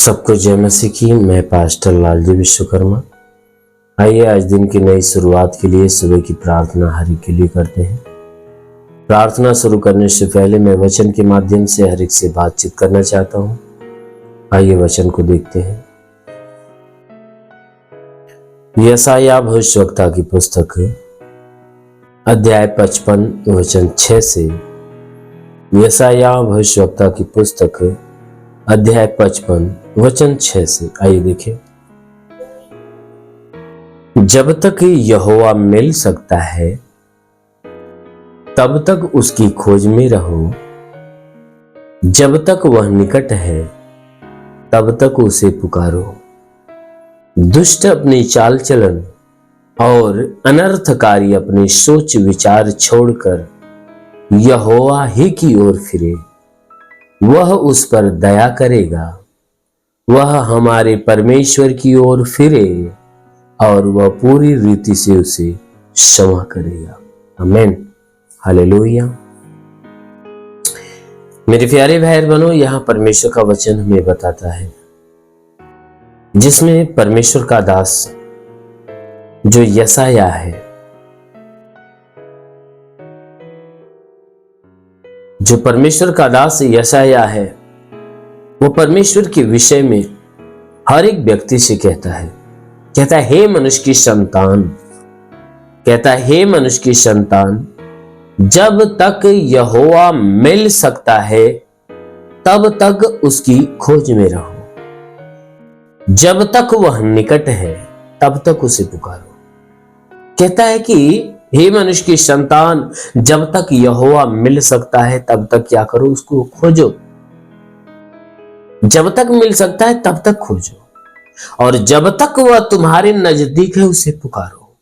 सबको जय मसीह की। मैं पास्टर लालजी विश्वकर्मा। आइए आज दिन की नई शुरुआत के लिए सुबह की प्रार्थना हर एक के लिए करते हैं। प्रार्थना शुरू करने से पहले मैं वचन के माध्यम से हर एक से बातचीत करना चाहता हूं। आइए वचन को देखते हैं। यशायाह भविष्यवक्ता की पुस्तक अध्याय 55 वचन 6 से। यशायाह भविष्यवक्ता की पुस्तक अध्याय 55 वचन 6 से। आइए देखें। जब तक यहोवा मिल सकता है तब तक उसकी खोज में रहो। जब तक वह निकट है तब तक उसे पुकारो। दुष्ट अपनी चाल चलन और अनर्थकारी अपनी सोच विचार छोड़कर यहोवा ही की ओर फिरे। वह उस पर दया करेगा। वह हमारे परमेश्वर की ओर फिरे और वह पूरी रीति से उसे क्षमा करेगा। आमीन, हालेलुया। मेरे प्यारे भाई बहनों, यहां परमेश्वर का वचन हमें बताता है, जिसमें परमेश्वर का दास जो यशायाह है, जो परमेश्वर का दास यशायाह है, वो परमेश्वर के विषय में हर एक व्यक्ति से कहता है हे मनुष्य की संतान, कहता है हे मनुष्य की संतान, जब तक यहोवा मिल सकता है तब तक उसकी खोज में रहो। जब तक वह निकट है तब तक उसे पुकारो। कहता है कि हे मनुष्य की संतान, जब तक यहोवा मिल सकता है तब तक क्या करो, उसको खोजो। जब तक मिल सकता है तब तक खोजो, और जब तक वह तुम्हारे नजदीक है उसे पुकारो।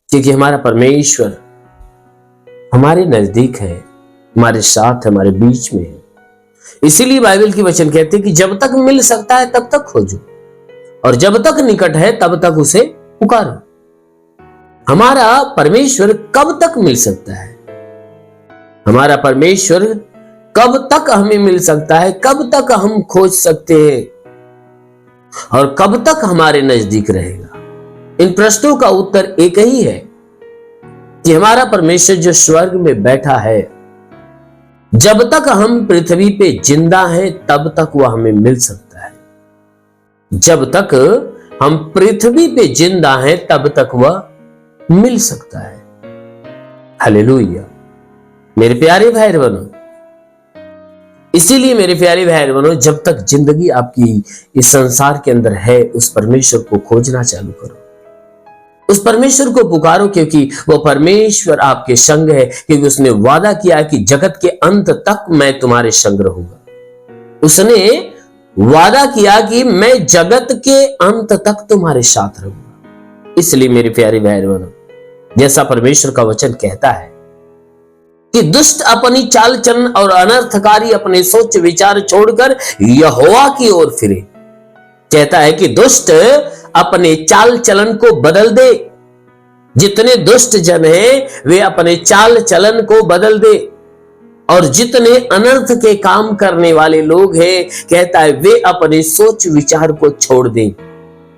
क्योंकि हमारा परमेश्वर हमारे नजदीक है, हमारे साथ, हमारे बीच में है। इसीलिए बाइबल की वचन कहते हैं कि जब तक मिल सकता है तब तक खोजो, और जब तक निकट है तब तक उसे पुकारो। हमारा परमेश्वर कब तक मिल सकता है? हमारा परमेश्वर कब तक हमें मिल सकता है? कब तक हम खोज सकते हैं और कब तक हमारे नजदीक रहेगा? इन प्रश्नों का उत्तर एक ही है कि हमारा परमेश्वर जो स्वर्ग में बैठा है, जब तक हम पृथ्वी पे जिंदा हैं तब तक वह हमें मिल सकता है। जब तक हम पृथ्वी पे जिंदा हैं तब तक वह मिल सकता है। हालेलुया। मेरे प्यारे भाई बहनों, इसीलिए मेरे प्यारे भाई बहनों, जब तक जिंदगी आपकी इस संसार के अंदर है, उस परमेश्वर को खोजना चालू करो, उस परमेश्वर को पुकारो, क्योंकि वो परमेश्वर आपके संग है। क्योंकि उसने वादा किया कि जगत के अंत तक मैं तुम्हारे संग रहूंगा। उसने वादा किया कि मैं जगत के अंत तक तुम्हारे साथ रहूंगा। इसलिए मेरे प्यारे भाई बहनों, जैसा परमेश्वर का वचन कहता है कि दुष्ट अपनी चाल चलन और अनर्थकारी अपने सोच विचार छोड़कर यहोवा की ओर फिरे। कहता है कि दुष्ट अपने चाल चलन को बदल दे। जितने दुष्ट जन हैं वे अपने चाल चलन को बदल दे, और जितने अनर्थ के काम करने वाले लोग हैं, कहता है वे अपने सोच विचार को छोड़ दें।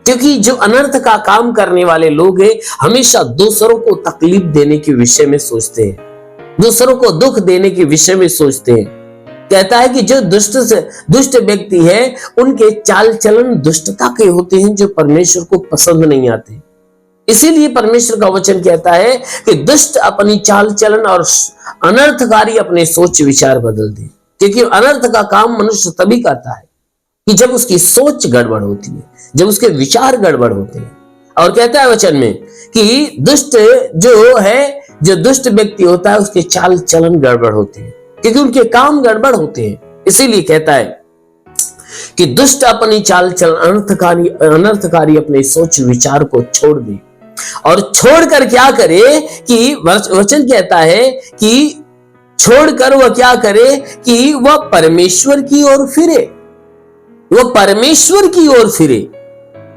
क्योंकि जो अनर्थ का काम करने वाले लोग हैं, हमेशा दूसरों को तकलीफ देने के विषय में सोचते हैं, दूसरों को दुख देने के विषय में सोचते हैं। कहता है कि जो दुष्ट व्यक्ति है, उनके चाल चलन दुष्टता के होते हैं, जो परमेश्वर को पसंद नहीं आते। इसीलिए परमेश्वर का वचन कहता है कि दुष्ट अपनी चाल चलन और अनर्थकारी अपने सोच विचार बदल दे। क्योंकि अनर्थ का काम मनुष्य तभी करता है कि जब उसकी सोच गड़बड़ होती है, जब उसके विचार गड़बड़ होते हैं। और कहता है वचन में कि दुष्ट जो दुष्ट व्यक्ति होता है, उसके चाल चलन गड़बड़ होते हैं, क्योंकि उनके काम गड़बड़ होते हैं। इसीलिए कहता है कि दुष्ट अपनी चाल चलन अनर्थकारी अपने सोच विचार को छोड़ दे, और छोड़कर क्या करे कि वचन कहता है कि छोड़कर वह क्या करे कि वह परमेश्वर की ओर फिरे। वह परमेश्वर की ओर फिरे,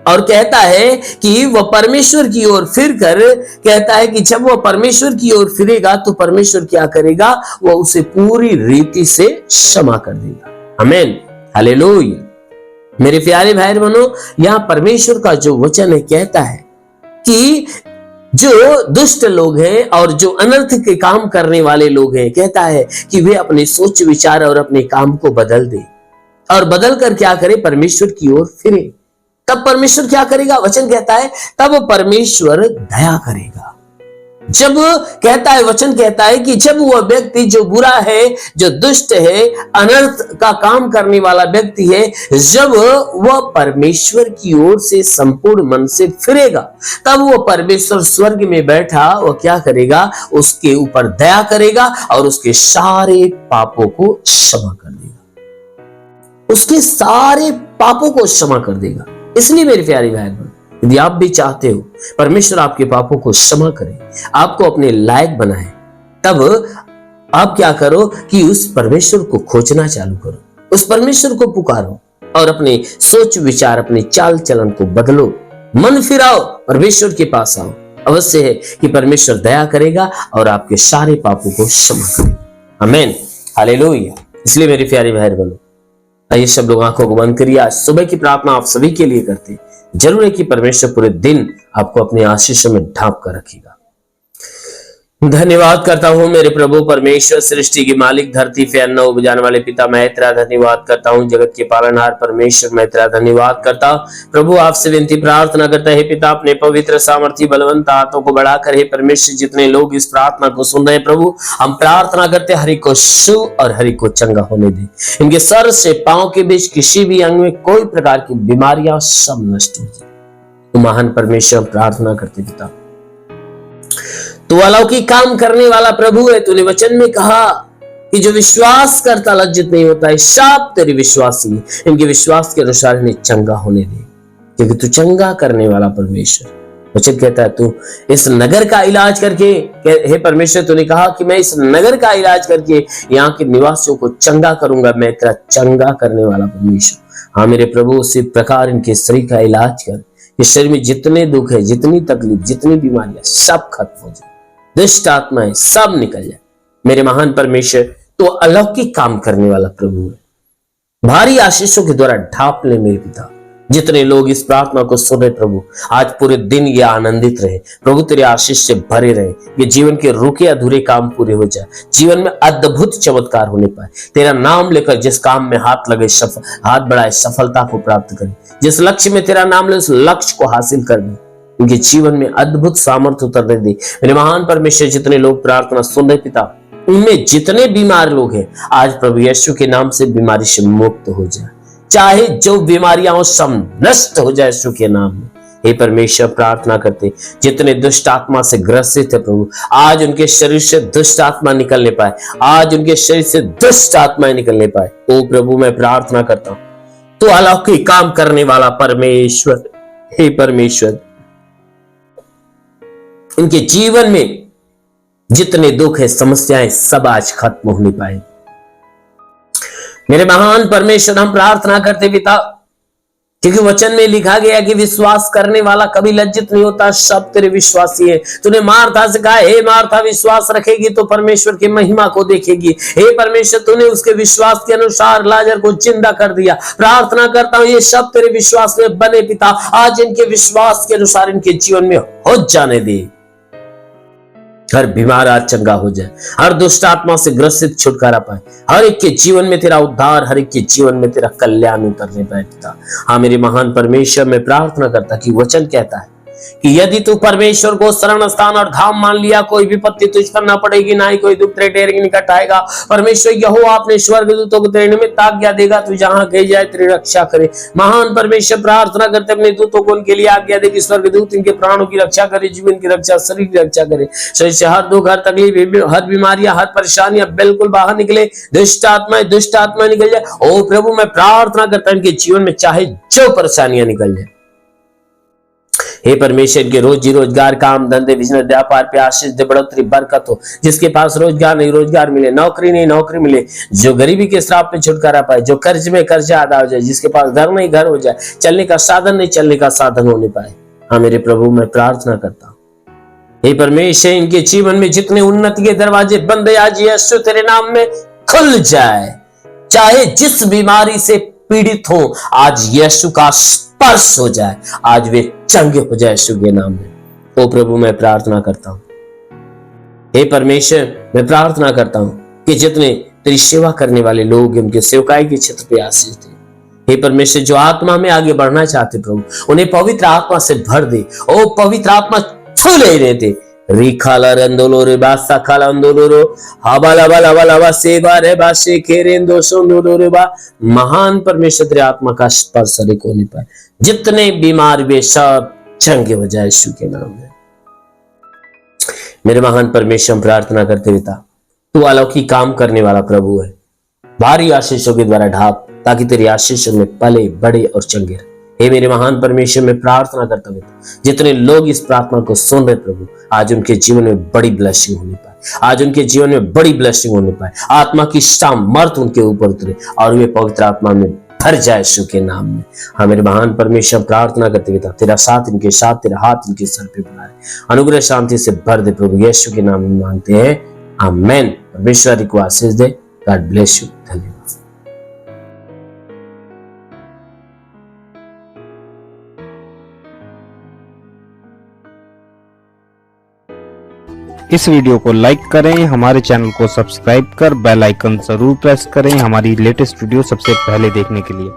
और कहता है कि वह परमेश्वर की ओर फिरकर कहता है कि जब वह परमेश्वर की ओर फिरेगा तो परमेश्वर क्या करेगा, वह उसे पूरी रीति से क्षमा कर देगा। आमीन, हालेलुया। मेरे प्यारे भाई बहनों, यहां परमेश्वर का जो वचन है कहता है कि जो दुष्ट लोग हैं और जो अनर्थ के काम करने वाले लोग हैं, कहता है कि वे अपने सोच विचार और अपने काम को बदल दे और बदल कर क्या करे, परमेश्वर की ओर फिरे। तब परमेश्वर क्या करेगा? वचन कहता है तब परमेश्वर दया करेगा। जब कहता है, वचन कहता है कि जब वह व्यक्ति जो बुरा है, जो दुष्ट है, अनर्थ का काम करने वाला व्यक्ति है, जब वह परमेश्वर की ओर से संपूर्ण मन से फिरेगा, तब वह परमेश्वर स्वर्ग में बैठा वह क्या करेगा? उसके ऊपर दया करेगा और उसके सारे पापों को क्षमा कर देगा। उसके सारे पापों को क्षमा कर देगा। इसलिए मेरे प्यारे भाई बहन, यदि आप भी चाहते हो परमेश्वर आपके पापों को क्षमा करे, आपको अपने लायक बनाए, तब आप क्या करो कि उस परमेश्वर को खोजना चालू करो, उस परमेश्वर को पुकारो और अपने सोच विचार, अपने चाल चलन को बदलो, मन फिराओ, परमेश्वर के पास आओ। अवश्य है कि परमेश्वर दया करेगा और आपके सारे पापों को क्षमा करेगा। आमीन, हालेलुया। इसलिए मेरे प्यारे भाई बहनों, आइए सब लोग आंखों को बंद करिए। आज सुबह की प्रार्थना आप सभी के लिए करते हैं। जरूर है कि परमेश्वर पूरे दिन आपको अपने आशीषों में ढांप कर रखेगा। धन्यवाद करता हूं मेरे प्रभु परमेश्वर, सृष्टि के मालिक, धरती पे अन्न उपजाने वाले पिता, मैं तेरा धन्यवाद करता हूं। जगत के पालनहार परमेश्वर, मैं तेरा धन्यवाद करता हूं। प्रभु आपसे विनती प्रार्थना करता है पिता, अपने पवित्र सामर्थी बलवंत हाथों को बढ़ाकर, हे परमेश्वर, जितने लोग इस प्रार्थना को सुन रहे हैं प्रभु, हम प्रार्थना करते हैं हरि को शु और हरि को चंगा होने दे। इनके सर से पांव के बीच किसी भी अंग में कोई प्रकार की बीमारियां सब नष्ट हो जाए। महान परमेश्वर प्रार्थना करते पिता, तू अलौकिक काम करने वाला प्रभु है। तूने वचन में कहा कि जो विश्वास करता लज्जित नहीं होता है, सब तेरे विश्वासी है, इनके विश्वास के अनुसार इन्हें चंगा होने दे, क्योंकि तू चंगा करने वाला परमेश्वर। वचन कहता है तू इस नगर का इलाज करके, हे परमेश्वर, तूने कहा कि मैं इस नगर का इलाज करके यहाँ के निवासियों को चंगा करूंगा। मैं तेरा चंगा करने वाला परमेश्वर। हाँ मेरे प्रभु, उसी प्रकार इनके शरीर का इलाज कर। इस शरीर में जितने दुख है, जितनी तकलीफ, जितनी बीमारियां, सब खत्म हो जाए, दुष्ट आत्माएं सब निकल जाए। मेरे महान परमेश्वर, तो अलौकिक काम करने वाला प्रभु है। भारी आशीषों के द्वारा ढांप ले मेरे पिता। जितने लोग इस प्रार्थना को सुन रहे प्रभु, आज पूरे दिन ये आनंदित रहे प्रभु, तेरे आशीष से भरे रहे। ये जीवन के रुके अधूरे काम पूरे हो जाए, जीवन में अद्भुत चमत्कार होने पाए। तेरा नाम लेकर जिस काम में हाथ लगे, हाथ बढ़ाए, सफलता को प्राप्त करे। जिस लक्ष्य में तेरा नाम ले, उस लक्ष्य को हासिल कर दे। उनके जीवन में अद्भुत सामर्थ्य उतरने दे। मेरे महान परमेश्वर, जितने लोग प्रार्थना सुन रहे पिता, उनमें जितने बीमार लोग हैं, आज प्रभु यीशु के नाम से बीमारी से मुक्त हो जाए। चाहे जो बीमारियां हो सब नष्ट हो जाए यीशु के नाम में। हे परमेश्वर, प्रार्थना करते जितने दुष्ट आत्मा से ग्रसित है प्रभु, आज उनके शरीर से दुष्ट आत्मा निकलने पाए, आज उनके शरीर से दुष्ट आत्माएं निकलने पाए। ओ प्रभु, मैं प्रार्थना करता हूं, तो अलौकिक काम करने वाला परमेश्वर, हे परमेश्वर, उनके जीवन में जितने दुख है, समस्याएं, सब आज खत्म होने पाए। मेरे महान परमेश्वर, हम प्रार्थना करते पिता, क्योंकि वचन में लिखा गया कि विश्वास करने वाला कभी लज्जित नहीं होता, सब तेरे विश्वासी है। तूने मार्था से कहा, हे मार्था, विश्वास रखेगी तो परमेश्वर की महिमा को देखेगी। हे परमेश्वर, तूने उसके विश्वास के अनुसार लाजर को जिंदा कर दिया। प्रार्थना करता हूं ये सब तेरे विश्वास में बने पिता, आज इनके विश्वास के अनुसार इनके जीवन में हो जाने दे। हर बीमार आज चंगा हो जाए, हर दुष्ट आत्मा से ग्रसित छुटकारा पाए, हर एक के जीवन में तेरा उद्धार, हर एक के जीवन में तेरा कल्याण उतरने पाए पिता। हाँ मेरे महान परमेश्वर, मैं प्रार्थना करता कि वचन कहता है कि यदि तू परमेश्वर को शरण स्थान और धाम मान लिया, कोई विपत्ति तुझ पर ना पड़ेगी, ना ही कोई दुख तेरे डेरे निकट आएगा। परमेश्वर यहोवा अपने स्वर्गदूतों को तेरे निमित्त आज्ञा देगा, तू जहां कहीं जाए तेरी रक्षा करे। महान परमेश्वर, प्रार्थना करते अपने दूतों को उनके लिए आज्ञा दे कि स्वर्गदूत इनके प्राणों की रक्षा करे, जीवन की रक्षा, शरीर की रक्षा करे। शरीर से हर दुख, हर तकलीफ, हर बीमारियां, हर परेशानियां बिल्कुल बाहर निकले, दुष्ट आत्माएं निकल जाए। ओ प्रभु, मैं प्रार्थना करता हूं इनके जीवन में चाहे जो परेशानियां निकल जाए। हे परमेश्वर, के रोजी रोजगार, काम धंधे, बिजनेस, व्यापार पे आशीष दे, बढ़ोतरी, बरकत हो। जिसके पास रोजगार नहीं, रोजगार मिले, नौकरी नहीं, नौकरी मिले, जो गरीबी के श्राप पे छुटकारा पाए, जो कर्ज में कर्जा अदा हो जाए, जिसके पास घर नहीं घर हो जाए, चलने का साधन नहीं चलने का साधन होने पाए। हाँ मेरे प्रभु, मैं प्रार्थना करता हूँ हे परमेश्वर, इनके जीवन में जितने उन्नति के दरवाजे बंद है, आज यीशु तेरे नाम में खुल जाए। चाहे जिस बीमारी से पीड़ित हो, आज यीशु का स्पर्श हो जाए, आज वे चंगे हो जाए यीशु के नाम में। ओ प्रभु, मैं प्रार्थना करता हूं, हे परमेश्वर, मैं प्रार्थना करता हूं कि जितने तेरी सेवा करने वाले लोग उनके सेवकाई के क्षेत्र पे आशीष दे। हे परमेश्वर, जो आत्मा में आगे बढ़ना चाहते प्रभु, उन्हें पवित्र आत्मा से भर दे। ओ पवित्र आत्मा छू ले रहे थे। रिखाला रंदोलो रे बासा खाला अंदोलो रो हवाला वाला वाला वा सेवा रे बासे केरेंदो सोंदोलो रे बा। महान परमेश्वर, तेरे आत्मा का स्पर्श हर एक होने पर जितने बीमार वे सब चंगे हो जाए यीशु के नाम में। मेरे महान परमेश्वर, प्रार्थना करते पिता, तू अलौकिक काम करने वाला प्रभु है। भारी आशीषों के द्वारा ढाप, ताकि तेरी आशीषों में पले बड़े और चंगे रहे। हे मेरे महान परमेश्वर, मैं प्रार्थना करता हूं जितने लोग इस प्रार्थना को सुन रहे प्रभु, आज उनके जीवन में बड़ी ब्लेसिंग होने पाए, आज उनके जीवन में बड़ी ब्लेसिंग होने पाए। आत्मा की सामर्थ उनके ऊपर उतरे और वे पवित्र आत्मा में भर जाए यीशु के नाम में। हाँ मेरे महान परमेश्वर, प्रार्थना करते पिता, तेरा साथ इनके साथ, तेरा हाथ इनके सर पे बनाए, अनुग्रह शांति से भर दे प्रभु, यीशु के नाम में मांगते हैं, आमेन। परमेश्वर को आशीष दे। God bless you. धन्यवाद। इस वीडियो को लाइक करें, हमारे चैनल को सब्सक्राइब कर बेल आइकन जरूर प्रेस करें हमारी लेटेस्ट वीडियो सबसे पहले देखने के लिए।